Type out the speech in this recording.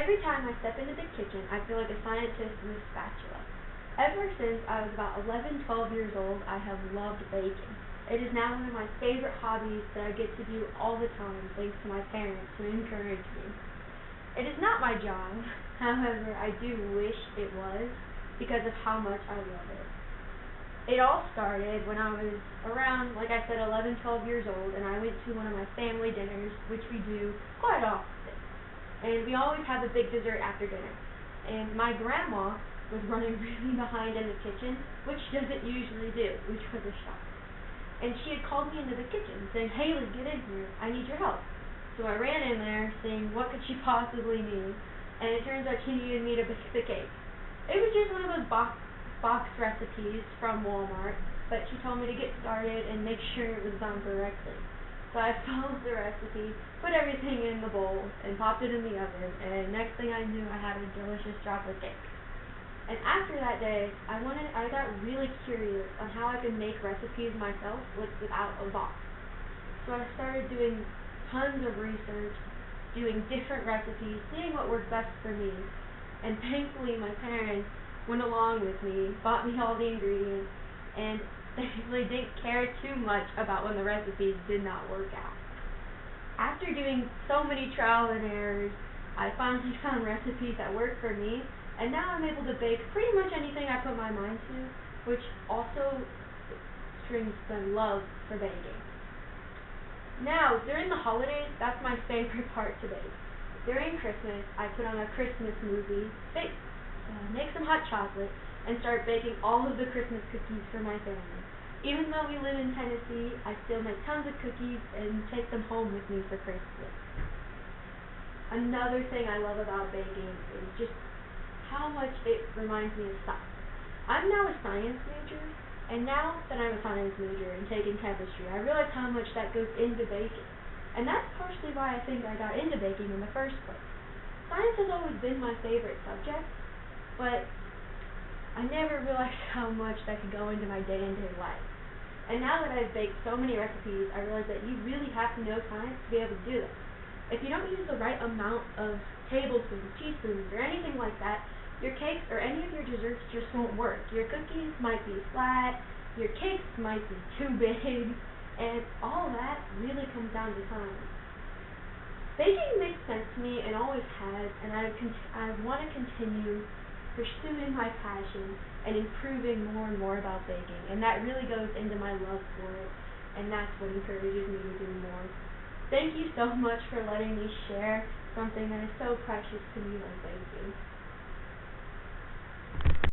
Every time I step into the kitchen, I feel like a scientist with a spatula. Ever since I was about 11, 12 years old, I have loved baking. It is now one of my favorite hobbies that I get to do all the time thanks to my parents who encourage me. It is not my job, however, I do wish it was because of how much I love it. It all started when I was around, like I said, 11, 12 years old, and I went to one of my family dinners, which we do quite often. And we always have a big dessert after dinner. And my grandma was running really behind in the kitchen, which she doesn't usually do, which was a shock. And she had called me into the kitchen, saying, "Haille, get in here. I need your help." So I ran in there, saying, what could she possibly need? And it turns out she needed me to bake the cake. It was just one of those box recipes from Walmart, but she told me to get started and make sure it was done correctly. So I followed the recipe, put everything in the bowl, and popped it in the oven, and next thing I knew, I had a delicious chocolate cake. And after that day, I got really curious on how I could make recipes myself without a box. So I started doing tons of research, doing different recipes, seeing what worked best for me. And thankfully, my parents went along with me, bought me all the ingredients, and they didn't care too much about when the recipes did not work out. After doing so many trial and errors, I finally found recipes that work for me, and now I'm able to bake pretty much anything I put my mind to, which also strings the love for baking. Now, during the holidays, that's my favorite part to bake. During Christmas, I put on a Christmas movie, make some hot chocolate, and start baking all of the Christmas cookies for my family. Even though we live in Tennessee, I still make tons of cookies and take them home with me for Christmas. Another thing I love about baking is just how much it reminds me of science. I'm now a science major, and now that I'm a science major and taking chemistry, I realize how much that goes into baking. And that's partially why I think I got into baking in the first place. Science has always been my favorite subject, but I never realized how much that could go into my day-to-day life. And now that I've baked so many recipes, I realize that you really have to know science to be able to do this. If you don't use the right amount of tablespoons, teaspoons, or anything like that, your cakes or any of your desserts just won't work. Your cookies might be flat, your cakes might be too big, and all that really comes down to science. Baking makes sense to me and always has, and I want to continue pursuing my passion and improving more and more about baking, and that really goes into my love for it, and that's what encourages me to do more. Thank you so much for letting me share something that is so precious to me like baking.